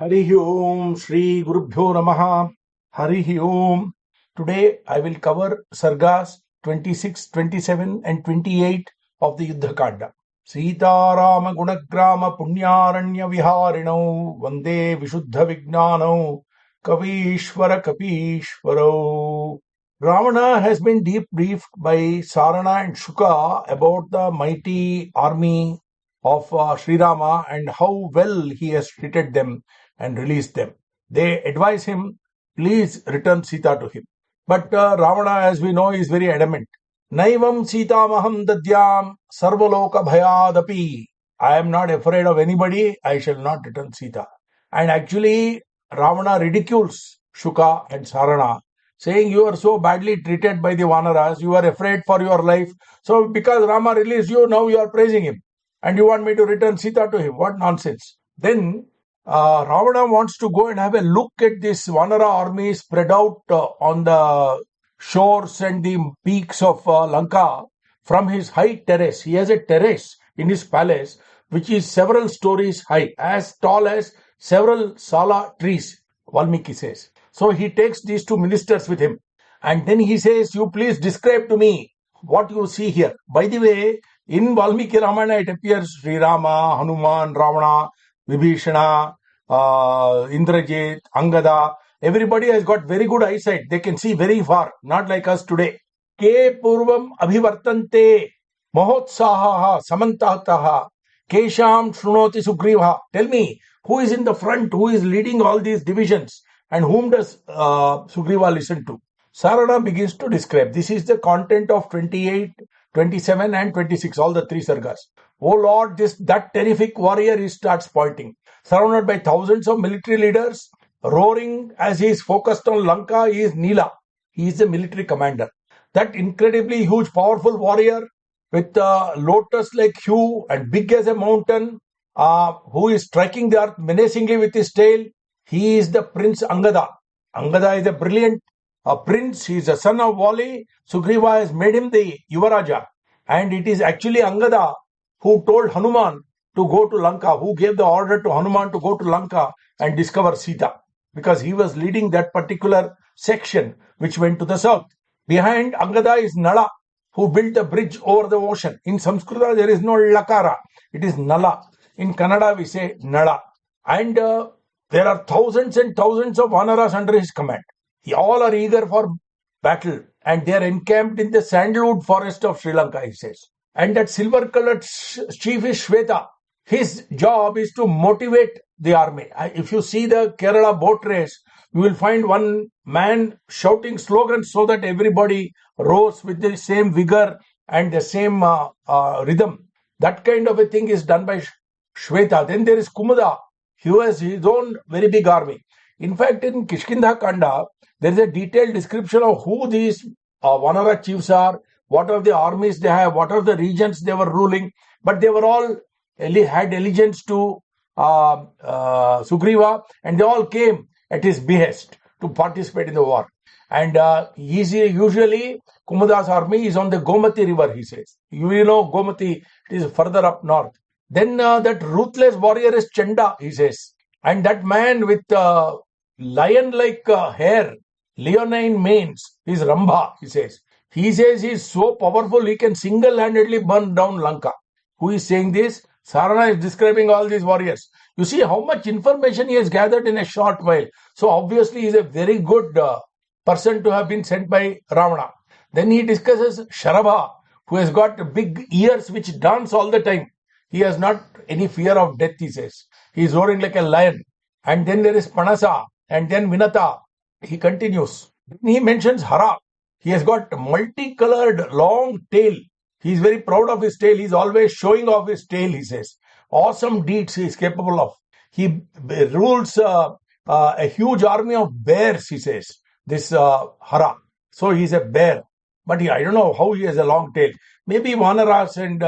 Harihi Om Shri Gurubhyo Namaha. Harihi Om. Today I will cover Sargas 26, 27 and 28 of the Yuddha Kanda. Sita Rama Gunagrama Punyaranya Viharinau Vande Vishuddha Vijnanau Kavishwara Kapishwarau. Ravana has been debriefed by Sarana and Shuka about the mighty army of Sri Rama and how well he has treated them and released them. They advise him, please return Sita to him. But Ravana, as we know, is very adamant. Naivam Sita Maham Dadyam Sarvaloka Bhayadapi. I am not afraid of anybody, I shall not return Sita. And actually, Ravana ridicules Shuka and Sarana, saying you are so badly treated by the Vanaras, you are afraid for your life. So because Rama released you, now you are praising him. And you want me to return Sita to him. What nonsense. Then Ravana wants to go and have a look at this Vanara army spread out on the shores and the peaks of Lanka from his high terrace. He has a terrace in his palace which is several stories high, as tall as several sala trees, Valmiki says. So he takes these two ministers with him. And then he says, you please describe to me what you see here. By the way, in Valmiki Ramayana, it appears Sri Rama, Hanuman, Ravana, Vibhishana, Indrajit, Angada. Everybody has got very good eyesight. They can see very far, not like us today. Ke purvam abhivartante mahotsaha samantahataha kesham shrunoti sugriva. Tell me, who is in the front, who is leading all these divisions, and whom does Sugriva listen to? Sarana begins to describe. This is the content of 28, 27 and 26, all the three sargas. Oh Lord, that terrific warrior, he starts pointing. Surrounded by thousands of military leaders, roaring as he is focused on Lanka, he is Nila. He is the military commander. That incredibly huge, powerful warrior with lotus-like hue and big as a mountain, who is striking the earth menacingly with his tail. He is the Prince Angada. Angada is a brilliant prince. He is a son of Vali. Sugriva has made him the Yuvaraja. And it is actually Angada who told Hanuman to go to Lanka, who gave the order to Hanuman to go to Lanka and discover Sita, because he was leading that particular section which went to the south. Behind Angada is Nala, who built the bridge over the ocean. In Sanskrit, there is no Lakara. It is Nala. In Kannada, we say Nala. And there are thousands and thousands of Vanaras under his command. All are eager for battle, and they are encamped in the sandalwood forest of Sri Lanka, he says. And that silver-colored chief is Shweta. His job is to motivate the army. If you see the Kerala boat race, you will find one man shouting slogans so that everybody rows with the same vigor and the same rhythm. That kind of a thing is done by Shweta. Then there is Kumuda. He has his own very big army. In fact, in Kishkinda Kanda, there is a detailed description of who these Vanara chiefs are, what are the armies they have, what are the regions they were ruling. But they were all had allegiance to Sugriva, and they all came at his behest to participate in the war. And usually Kumuda's army is on the Gomati river, he says. You know Gomati, it is further up north. Then that ruthless warrior is Chanda, he says. And that man with lion-like hair, leonine manes, is Rambha, he says. He says he is so powerful, he can single-handedly burn down Lanka. Who is saying this? Sarana is describing all these warriors. You see how much information he has gathered in a short while. So obviously he is a very good person to have been sent by Ravana. Then he discusses Sharabha, who has got big ears which dance all the time. He has not any fear of death, he says. He is roaring like a lion. And then there is Panasa, and then Vinata. He continues. He mentions Hara. He has got multicolored long tail. He is very proud of his tail. He is always showing off his tail, he says. Awesome deeds he is capable of. He rules a huge army of bears, he says. This Hara. So he is a bear. But I don't know how he has a long tail. Maybe Vanaras and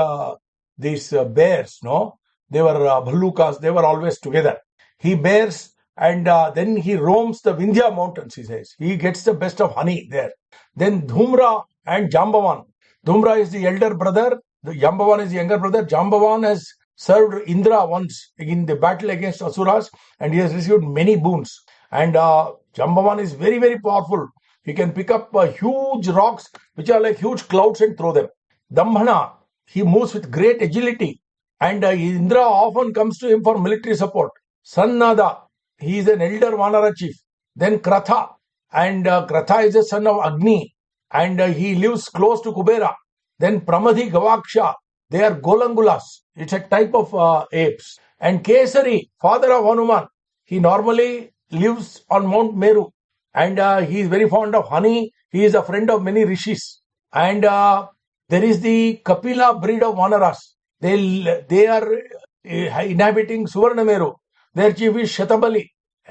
these bears, no? They were Bhalukas. They were always together. He bears, and then he roams the Vindhya mountains, he says. He gets the best of honey there. Then Dhumra and Jambavan. Dhumra is the elder brother. Jambavan is the younger brother. Jambavan has served Indra once in the battle against Asuras, and he has received many boons. And Jambavan is very, very powerful. He can pick up huge rocks, which are like huge clouds, and throw them. Dambhana, he moves with great agility, and Indra often comes to him for military support. Sannada, he is an elder Vanara chief. Then Kratha, and Kratha is the son of Agni, and he lives close to Kubera. Then Pramadhi Gavaksha, they are Golangulas. It's a type of apes. And Kesari, father of Hanuman, he normally lives on Mount Meru, and he is very fond of honey. He is a friend of many rishis. And there is the Kapila breed of Vanaras. They are inhabiting Suvarnameru. Their chief is Shatabali.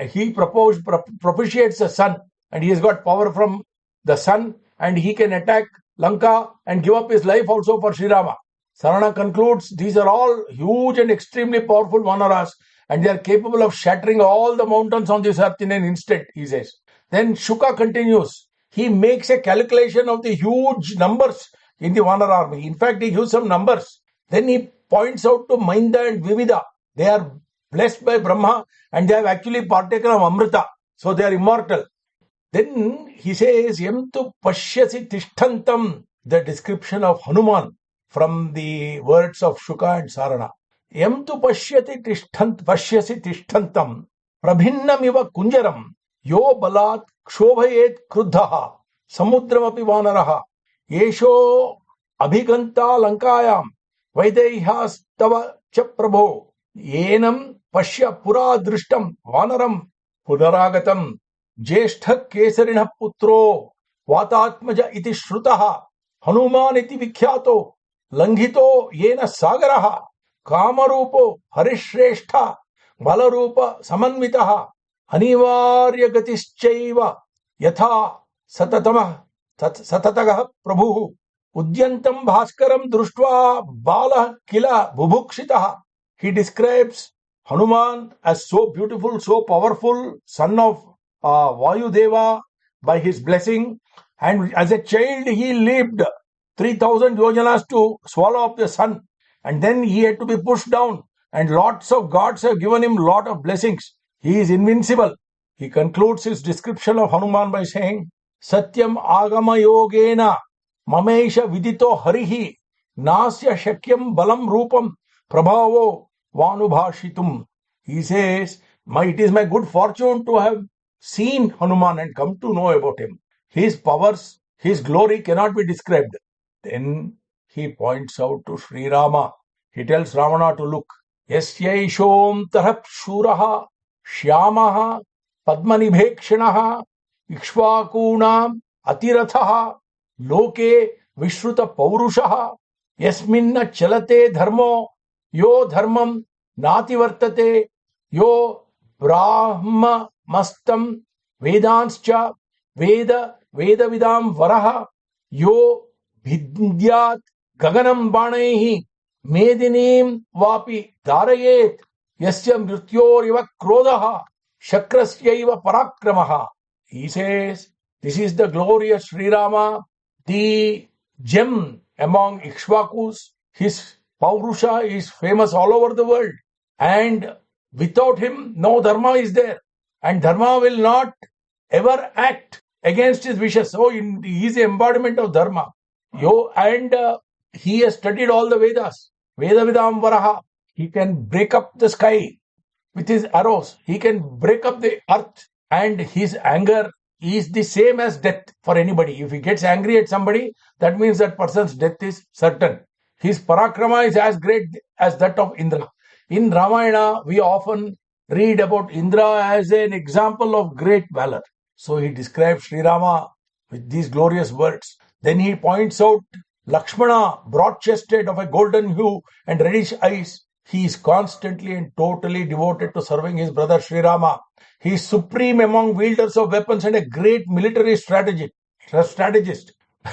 He propitiates the sun, and he has got power from the sun, and he can attack Lanka and give up his life also for Sri Rama. Sarana concludes, these are all huge and extremely powerful Vanaras, and they are capable of shattering all the mountains on this earth in an instant, he says. Then Shuka continues. He makes a calculation of the huge numbers in the Vanara army. In fact, he gives some numbers. Then he points out to Mainda and Vivida. They are blessed by Brahma, and they have actually partaken of Amrita. So they are immortal. Then he says, Yam tu pashyasi tishtantam, the description of Hanuman from the words of Shuka and Sarana. Yam tu pashyasi tishtantam, prabhinnam iva kunjaram, yo balat kshobhayet kruddhaha, samudram api vanaraha, yesho abhiganta lankayam, vaidehas tava cha prabho, yenam pashya pura drishtam vanaram punaragatam, ज्येष्ठ केसरिण पुत्रो वातात्मज इति श्रुतः हनुमान इति विख्यातो लंघितो येन सागरः कामरूपो हरिश्रेष्ठ बलरूप समन्वितः अनिवार्य गतिश्चैव यथा सततगः प्रभुः उद्यन्तं भास्करं दृष्ट्वा बालः किल बुभुक्षितः. He describes Hanuman as so beautiful, so powerful, son of Vayudeva by his blessing, and as a child he leaped 3,000 yojanas to swallow up the sun, and then he had to be pushed down, and lots of gods have given him lot of blessings. He is invincible. He concludes his description of Hanuman by saying, Satyam agama yogena mamesha vidito harihi nasya shakyam balam rupam prabhavo vanubhashitum. He says, it is my good fortune to have seen Hanuman and come to know about him. His powers, his glory cannot be described. Then he points out to Sri Rama. He tells Ravana to look. Yasyaishom tarap shuraha shyamaha padmanibhekshanaha ikshvakunam atirathaha loke vishruta paurushaha yasminna chalate dharmo yo dharmam nati vartate yo brahma mastam vedanscha vedavidam varaha yo vidyat gaganam banehi medinim vapi darayet yasya mrityor krodaha shakrasya parakramaha. He says, this is the glorious Sri Rama, the gem among Ikshvakus. His Paurusha is famous all over the world, and without him no dharma is there, and dharma will not ever act against his wishes. So he is the embodiment of dharma. And he has studied all the Vedas. Vedavidam Varaha. He can break up the sky with his arrows. He can break up the earth, and his anger is the same as death for anybody. If he gets angry at somebody, that means that person's death is certain. His parakrama is as great as that of Indra. In Ramayana, we often read about Indra as an example of great valor. So he describes Sri Rama with these glorious words. Then he points out Lakshmana, broad-chested, of a golden hue and reddish eyes. He is constantly and totally devoted to serving his brother Sri Rama. He is supreme among wielders of weapons and a great military strategist.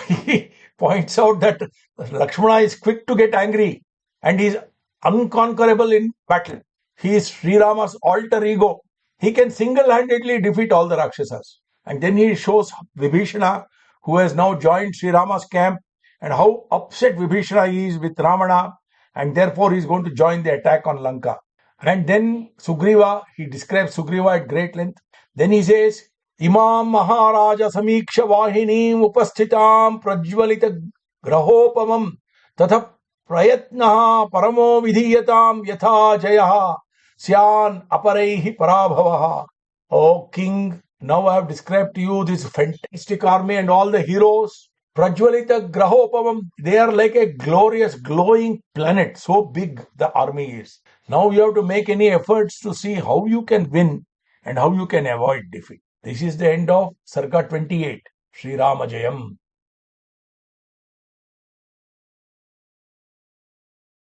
He points out that Lakshmana is quick to get angry and is unconquerable in battle. He is Sri Rama's alter ego. He can single-handedly defeat all the Rakshasas. And then he shows Vibhishana, who has now joined Sri Rama's camp, and how upset Vibhishana is with Ramana. and therefore he is going to join the attack on Lanka. And then Sugriva, he describes Sugriva at great length. Then he says, Imam Maharaja Samiksha Vahinim Upasthitam Prajwalita Grahopamam Tatha Prayatnaha Paramo Vidhiyatam Yatha Jayaha Syan Aparaihi Parabhavaha. O king, now I have described to you this fantastic army and all the heroes. Prajwalita Grahopamam, they are like a glorious, glowing planet. So big the army is. Now you have to make any efforts to see how you can win and how you can avoid defeat. This is the end of Sarga 28. Sri Rama Jayam.